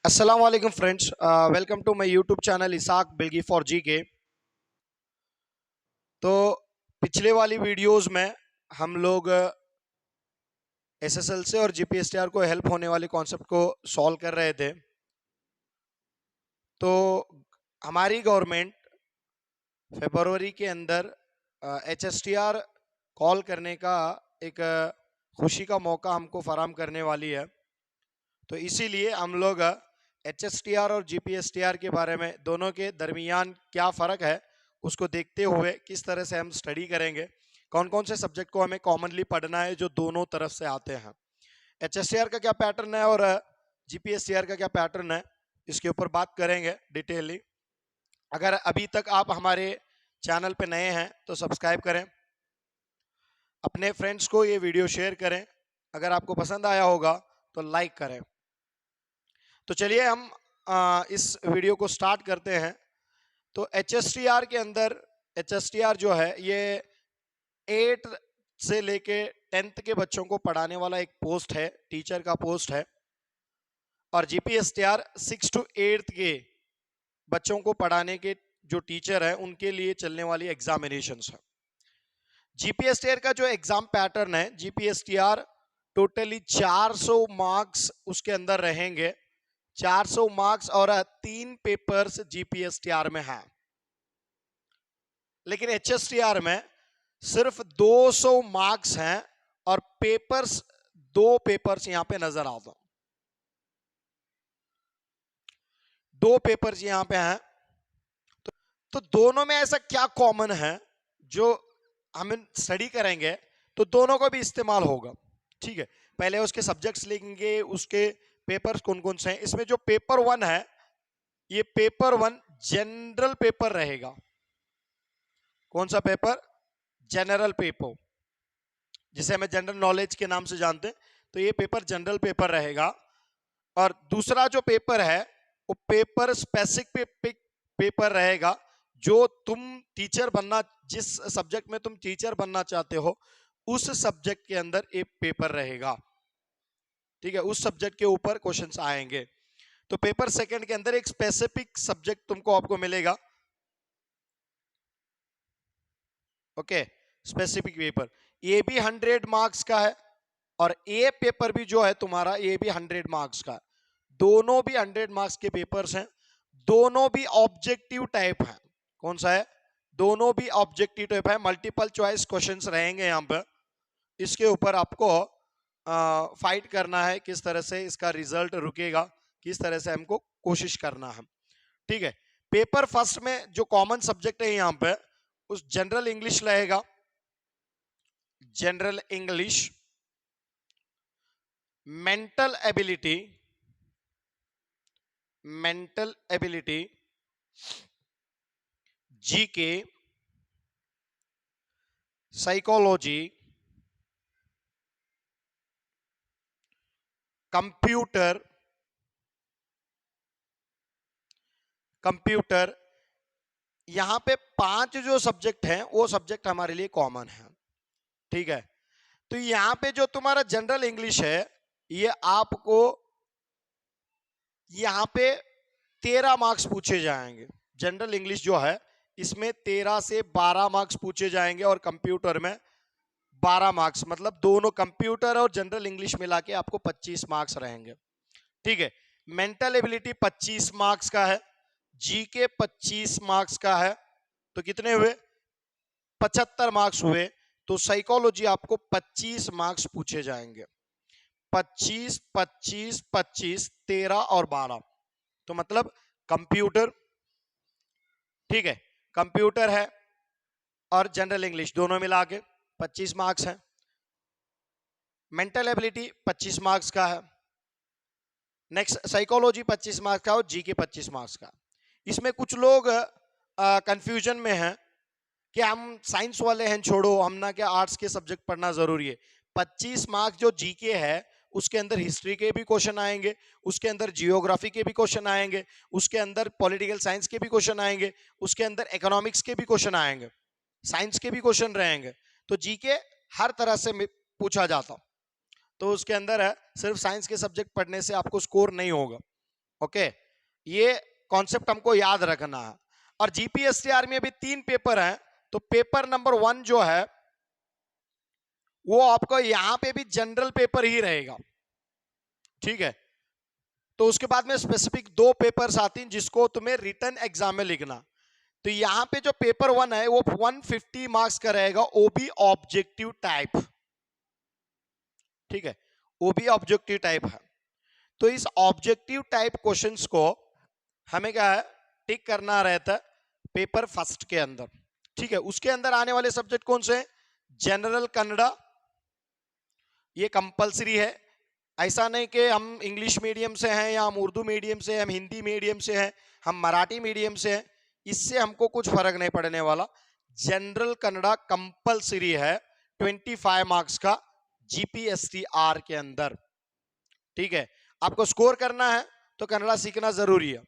अस्सलाम वालेकुम friends, welcome to my YouTube channel Isaq Bilgi for G K. तो पिछले वाली वीडियोस में हम लोग एसएसएल से और जीपीएसटीआर को हेल्प होने वाले कॉन्सेप्ट को सॉल्व कर रहे थे। तो हमारी गवर्नमेंट फरवरी के अंदर एचएसटीआर कॉल करने का एक खुशी का मौका हमको फराहम करने वाली है। तो इसीलिए हम लोग एचएसटीआर और जीपीएसटीआर के बारे में दोनों के दरमियान क्या फ़र्क है उसको देखते हुए किस तरह से हम स्टडी करेंगे, कौन कौन से सब्जेक्ट को हमें कॉमनली पढ़ना है जो दोनों तरफ से आते हैं, एचएसटीआर का क्या पैटर्न है और जीपीएसटीआर का क्या पैटर्न है, इसके ऊपर बात करेंगे डिटेलली। अगर अभी तक आप हमारे चैनल पे नए हैं तो सब्सक्राइब करें, अपने फ्रेंड्स को ये वीडियो शेयर करें, अगर आपको पसंद आया होगा तो लाइक करें। तो चलिए हम इस वीडियो को स्टार्ट करते हैं। तो एचएसटीआर के अंदर एचएसटीआर जो है ये 8 से लेके 10th के बच्चों को पढ़ाने वाला एक पोस्ट है, टीचर का पोस्ट है। और जीपीएसटीआर 6 to 8th के बच्चों को पढ़ाने के जो टीचर है उनके लिए चलने वाली एग्जामिनेशंस है। जीपीएसटीआर का जो एग्जाम पैटर्न है, जीपीएसटीआर टोटली 400 मार्क्स उसके अंदर रहेंगे, 400 मार्क्स और 3 पेपर्स जीपीएसटीआर में है। लेकिन एचएसटीआर में सिर्फ 200 मार्क्स हैं और पेपर्स 2 पेपर्स यहां पे नजर आता, 2 पेपर्स यहां पे हैं। तो दोनों में ऐसा क्या कॉमन है जो हम स्टडी करेंगे तो दोनों को भी इस्तेमाल होगा। ठीक है, पहले उसके सब्जेक्ट्स लेंगे, उसके पेपर्स कौन कौन से हैं। इसमें जो पेपर 1 है ये पेपर 1 जनरल पेपर रहेगा। कौन सा पेपर? जनरल पेपर, जिसे हमें जनरल नॉलेज के नाम से जानते हैं। तो ये पेपर जनरल पेपर रहेगा। और दूसरा जो पेपर है वो पेपर स्पेसिफिक पेपर रहेगा, जो तुम टीचर बनना, जिस सब्जेक्ट में तुम टीचर बनना चाहते हो उस सब्जेक्ट के अंदर एक पेपर रहेगा। ठीक है, उस सब्जेक्ट के ऊपर क्वेश्चंस आएंगे। तो पेपर सेकंड के अंदर एक स्पेसिफिक सब्जेक्ट तुमको आपको मिलेगा। ओके, स्पेसिफिक पेपर ये भी 100 मार्क्स का है और ए पेपर भी जो है तुम्हारा ये भी 100 मार्क्स का है। दोनों भी 100 मार्क्स के पेपर्स हैं, दोनों भी ऑब्जेक्टिव टाइप है। कौन सा है? दोनों भी ऑब्जेक्टिव टाइप है। मल्टीपल चॉइस क्वेश्चंस रहेंगे यहाँ पर। इसके ऊपर आपको फाइट करना है, किस तरह से इसका रिजल्ट रुकेगा, किस तरह से हमको कोशिश करना है। ठीक है, पेपर फर्स्ट में जो कॉमन सब्जेक्ट है यहाँ पे उस जनरल इंग्लिश रहेगा। General English, mental ability, mental ability, GK, psychology, computer, computer. यहां पे 5 जो सब्जेक्ट हैं वो सब्जेक्ट हमारे लिए कॉमन है। ठीक है, तो यहां पे जो तुम्हारा जनरल इंग्लिश है ये आपको यहां पे 13 मार्क्स पूछे जाएंगे। जनरल इंग्लिश जो है इसमें 13 से 12 मार्क्स पूछे जाएंगे और कंप्यूटर में 12 मार्क्स, मतलब दोनों कंप्यूटर और जनरल इंग्लिश मिला के आपको 25 मार्क्स रहेंगे। ठीक है, मेंटल एबिलिटी 25 मार्क्स का है, जीके 25 मार्क्स का है, तो कितने हुए? 75 मार्क्स हुए। तो साइकोलॉजी आपको 25 मार्क्स पूछे जाएंगे। 25 25 25 13 और 12, तो मतलब कंप्यूटर, ठीक है, कंप्यूटर है और जनरल इंग्लिश दोनों मिला के 25 मार्क्स है। मेंटल एबिलिटी 25 मार्क्स का है। नेक्स्ट साइकोलॉजी 25 मार्क्स का और जीके 25 मार्क्स का। इसमें कुछ लोग कंफ्यूजन में हैं कि हम साइंस वाले हैं, छोड़ो, हम ना क्या आर्ट्स के सब्जेक्ट पढ़ना जरूरी है। 25 मार्क्स जो जीके है उसके अंदर हिस्ट्री के भी क्वेश्चन आएंगे, उसके अंदर जियोग्राफी के भी क्वेश्चन आएंगे, उसके अंदर पॉलिटिकल साइंस के भी क्वेश्चन आएंगे, उसके अंदर इकोनॉमिक्स के भी क्वेश्चन आएंगे, साइंस के भी क्वेश्चन रहेंगे। तो जीके हर तरह से पूछा जाता, तो उसके अंदर है सिर्फ साइंस के सब्जेक्ट पढ़ने से आपको स्कोर नहीं होगा। ओके, ये कॉन्सेप्ट हमको याद रखना है। और जीपीएसटीआर में भी 3 पेपर हैं, तो पेपर नंबर 1 जो है वो आपको यहां पे भी जनरल पेपर ही रहेगा, ठीक है। तो उसके बाद में स्पेसिफिक 2 पेपर्स आती हैं जिसको तुम्हें रिटन एग्जाम में लिखना। तो यहां पे जो पेपर 1 है वो 150 मार्क्स का रहेगा, ओबी ऑब्जेक्टिव टाइप, ठीक है, ओबी ऑब्जेक्टिव टाइप है। तो इस ऑब्जेक्टिव टाइप क्वेश्चंस को हमें क्या है, टिक करना रहता है पेपर फर्स्ट के अंदर, ठीक है। उसके अंदर आने वाले सब्जेक्ट कौन से हैं? जनरल कन्नड़ा, ये कंपलसरी है। ऐसा नहीं कि हम इंग्लिश मीडियम से हैं या हम उर्दू मीडियम से हैं, हम हिंदी मीडियम से हैं, हम मराठी मीडियम से हैं, इससे हमको कुछ फर्क नहीं पड़ने वाला। जनरल कन्नड़ा कंपलसरी है 25 मार्क्स का जीपीएसटीआर के अंदर, ठीक है। आपको स्कोर करना है तो कन्नड़ा सीखना जरूरी है,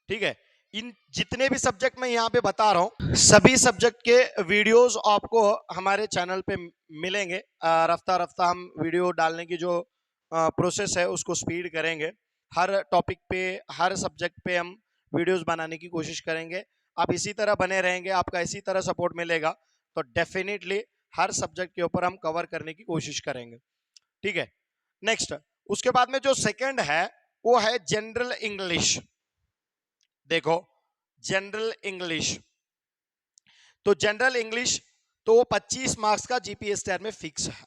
ठीक है। इन जितने भी सब्जेक्ट मैं यहाँ पे बता रहा हूँ सभी सब्जेक्ट के वीडियोस आपको हमारे चैनल पे मिलेंगे। रफ्ता रफ्ता हम वीडियो डालने की जो प्रोसेस है उसको स्पीड करेंगे। हर टॉपिक पे हर सब्जेक्ट पे हम वीडियोस बनाने की कोशिश करेंगे। आप इसी तरह बने रहेंगे, आपका इसी तरह सपोर्ट मिलेगा तो डेफिनेटली हर सब्जेक्ट के ऊपर हम कवर करने की कोशिश करेंगे, ठीक है। नेक्स्ट, उसके बाद में जो सेकंड है वो है जनरल इंग्लिश। देखो जनरल इंग्लिश, तो जनरल इंग्लिश तो 25 मार्क्स का जीपीएसटीआर में फिक्स है।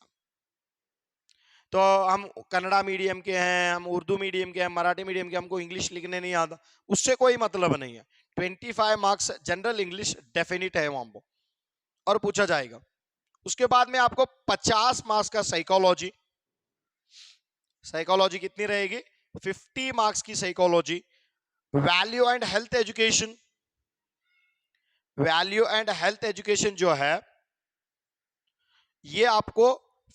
तो हम कन्नड़ा मीडियम के हैं, हम उर्दू मीडियम के हैं, मराठी मीडियम के, हमको इंग्लिश लिखने नहीं आता, उससे कोई मतलब नहीं है। 25 मार्क्स जनरल इंग्लिश डेफिनेट है वहां पर और पूछा जाएगा। उसके बाद में आपको 50 मार्क्स का साइकोलॉजी। साइकोलॉजी कितनी रहेगी? 50 मार्क्स की psychology. Value and health education, value and health education जो है ये आपको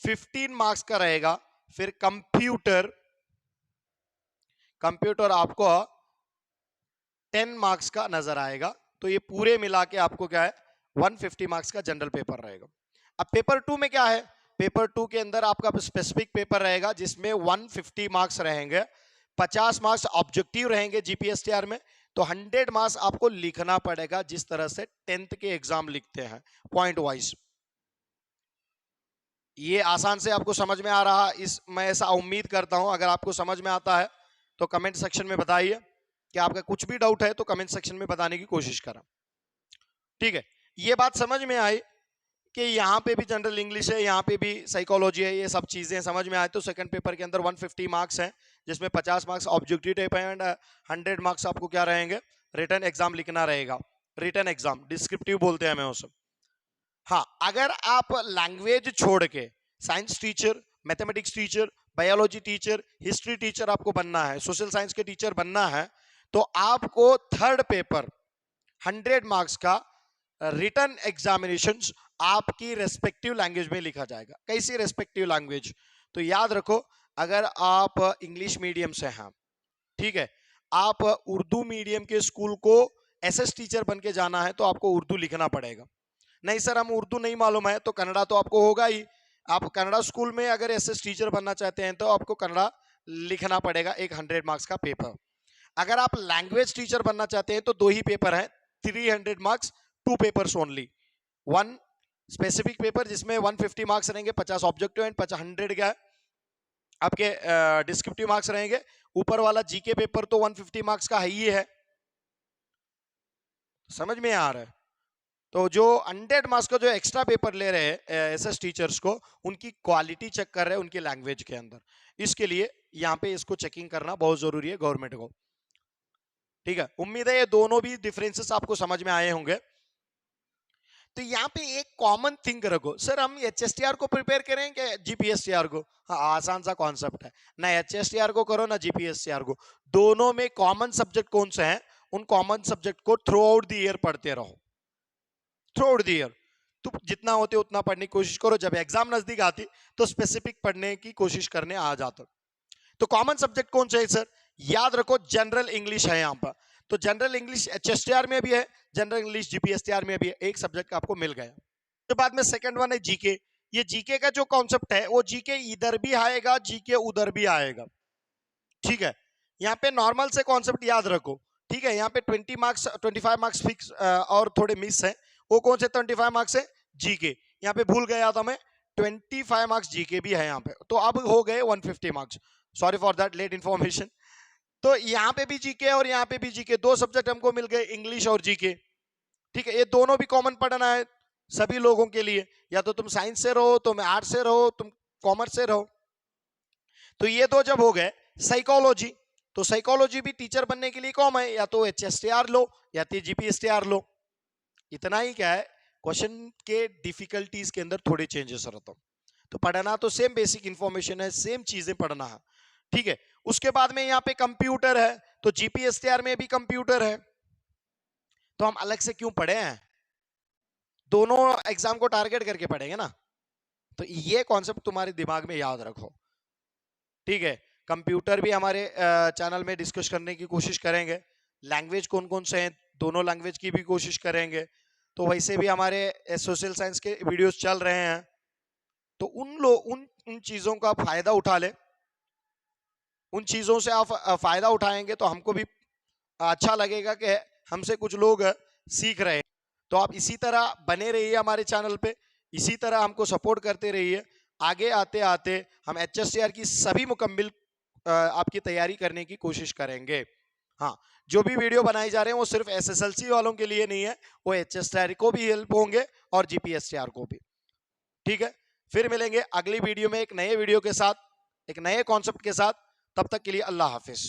15 मार्क्स का रहेगा। फिर कंप्यूटर, कंप्यूटर आपको 10 मार्क्स का नजर आएगा। तो ये पूरे मिला के आपको क्या है 150 मार्क्स का जनरल पेपर रहेगा। अब पेपर 2 में क्या है? पेपर 2 के अंदर आपका स्पेसिफिक पेपर रहेगा जिसमें 150 मार्क्स रहेंगे, 50 मार्क्स ऑब्जेक्टिव रहेंगे जीपीएसटीआर में। तो 100 मार्क्स आपको लिखना पड़ेगा जिस तरह से 10th के एग्जाम लिखते हैं पॉइंट वाइज। ये आसान से आपको समझ में आ रहा, इस मैं ऐसा उम्मीद करता हूं। अगर आपको समझ में आता है तो कमेंट सेक्शन में बताइए। कि आपका कुछ भी डाउट है तो कमेंट सेक्शन में बताने की कोशिश करें, ठीक है। ये बात समझ में आई कि यहाँ पे भी जनरल इंग्लिश है, यहाँ पे भी साइकोलॉजी है, ये सब चीजें समझ में आए। तो सेकंड पेपर के अंदर 150 मार्क्स हैं जिसमें 50 मार्क्स ऑब्जेक्टिव टाइप है एंड 100 मार्क्स आपको क्या रहेंगे, रिटन एग्जाम लिखना रहेगा। रिटन एग्जाम डिस्क्रिप्टिव बोलते हैं हमें उसे। हाँ, अगर आप लैंग्वेज छोड़ के science teacher, mathematics teacher, biology teacher, history teacher आपको बनना है, सोशल साइंस के टीचर बनना है, तो आपको थर्ड पेपर 100 मार्क्स का रिटन एग्जामिनेशन आपकी रेस्पेक्टिव लैंग्वेज में लिखा जाएगा। कैसी रेस्पेक्टिव लैंग्वेज? तो याद रखो, अगर आप इंग्लिश मीडियम से हैं, ठीक है, आप उर्दू मीडियम के स्कूल को एसएस टीचर बन के जाना है तो आपको उर्दू लिखना पड़ेगा। नहीं सर हम उर्दू नहीं मालूम है तो कन्नड़ा तो आपको होगा ही। आप कन्नड़ा स्कूल में अगर एसएस टीचर बनना चाहते हैं तो आपको कन्नड़ा लिखना पड़ेगा, एक 100 मार्क्स का पेपर। अगर आप लैंग्वेज टीचर बनना चाहते हैं तो 2 ही पेपर हैं, 300 marks, 2 papers only. 1 specific paper जिसमें 150 मार्क्स रहेंगे, 50 ऑब्जेक्टिव एंड 100 क्या है आपके डिस्क्रिप्टिव मार्क्स रहेंगे। ऊपर वाला जीके पेपर तो 150 मार्क्स का ही है, समझ में आ रहा है। तो जो 100 मार्क्स का जो एक्स्ट्रा पेपर ले रहे हैं एसएस टीचर्स को, उनकी क्वालिटी चेक कर रहे हैं उनकी लैंग्वेज के अंदर। इसके लिए यहाँ पे इसको चेकिंग करना बहुत जरूरी है गवर्नमेंट को, ठीक है। उम्मीद है ये दोनों भी डिफरेंसेस आपको समझ में आए होंगे। तो यहाँ पे एक कॉमन थिंग रखो, सर हम एचएसटीआर को प्रिपेयर करें क्या जीपीएसटीआर को? हाँ, आसान सा कॉन्सेप्ट है ना, एचएसटीआर को करो ना जीपीएसटीआर को। दोनों में कॉमन सब्जेक्ट कौन से हैं, उन कॉमन सब्जेक्ट को थ्रू आउट द ईयर पढ़ते रहो, थ्रू आउट द ईयर। तो जितना होते उतना पढ़ने की कोशिश करो, जब एग्जाम नजदीक आती तो स्पेसिफिक पढ़ने की कोशिश करने आ जाता। तो कॉमन सब्जेक्ट कौन सा है सर? याद रखो जनरल इंग्लिश है यहाँ पर। तो जनरल इंग्लिश एचएसटीआर में भी है, जनरल इंग्लिश जीपीएसटीआर में भी है, एक सब्जेक्ट आपको मिल गया। तो बाद में सेकंड वन है जीके। ये जीके का जो कॉन्सेप्ट है वो जीके इधर भी आएगा, जीके उधर भी आएगा, ठीक है। यहाँ पे नॉर्मल से कॉन्सेप्ट याद रखो, ठीक है। यहाँ पे 20 मार्क्स 25 मार्क्स फिक्स और थोड़े मिस है। वो कौन से 25 मार्क्स है? जीके। यहाँ पे भूल गया था मैं, 25 मार्क्स जीके भी है यहाँ पे, तो अब हो गए 150 marks. Sorry for that late information. तो यहाँ पे भी जीके और यहाँ पे भी जीके, दो सब्जेक्ट हमको मिल गए, इंग्लिश और जीके, ठीक है। ये दोनों भी कॉमन पढ़ना है सभी लोगों के लिए, या तो तुम साइंस से रहो, तुम आर्ट्स से रहो, तुम कॉमर्स से रहो। तो ये दो जब हो गए, साइकोलॉजी, तो साइकोलॉजी भी टीचर बनने के लिए कॉम है, या तो HSTR लो या तो GPSTR लो। इतना ही क्या है, क्वेश्चन के डिफिकल्टीज के अंदर थोड़े चेंजेस रहता हूं। तो पढ़ना तो सेम बेसिक इंफॉर्मेशन है, सेम चीजें पढ़ना है, ठीक है। उसके बाद में यहाँ पे कंप्यूटर है, तो GPSTR में भी कंप्यूटर है, तो हम अलग से क्यों पढ़े हैं, दोनों एग्जाम को टारगेट करके पढ़ेंगे ना। तो ये कॉन्सेप्ट तुम्हारे दिमाग में याद रखो, ठीक है। कंप्यूटर भी हमारे चैनल में डिस्कस करने की कोशिश करेंगे। लैंग्वेज कौन कौन से हैं, दोनों लैंग्वेज की भी कोशिश करेंगे। तो वैसे भी हमारे सोशल साइंस के वीडियोस चल रहे हैं, तो उन चीजों का फायदा उठा ले। उन चीजों से आप फायदा उठाएंगे तो हमको भी अच्छा लगेगा कि हमसे कुछ लोग सीख रहे हैं। तो आप इसी तरह बने रहिए हमारे चैनल पे, इसी तरह हमको सपोर्ट करते रहिए। आगे आते आते हम HSTR की सभी मुकम्मिल आपकी तैयारी करने की कोशिश करेंगे। हाँ, जो भी वीडियो बनाए जा रहे हैं वो सिर्फ SSLC वालों के लिए नहीं है, वो HSTR को भी हेल्प होंगे और GPSTR को भी, ठीक है। फिर मिलेंगे अगली वीडियो में एक नए वीडियो के साथ, एक नए कॉन्सेप्ट के साथ। तब तक के लिए अल्लाह हाफिज।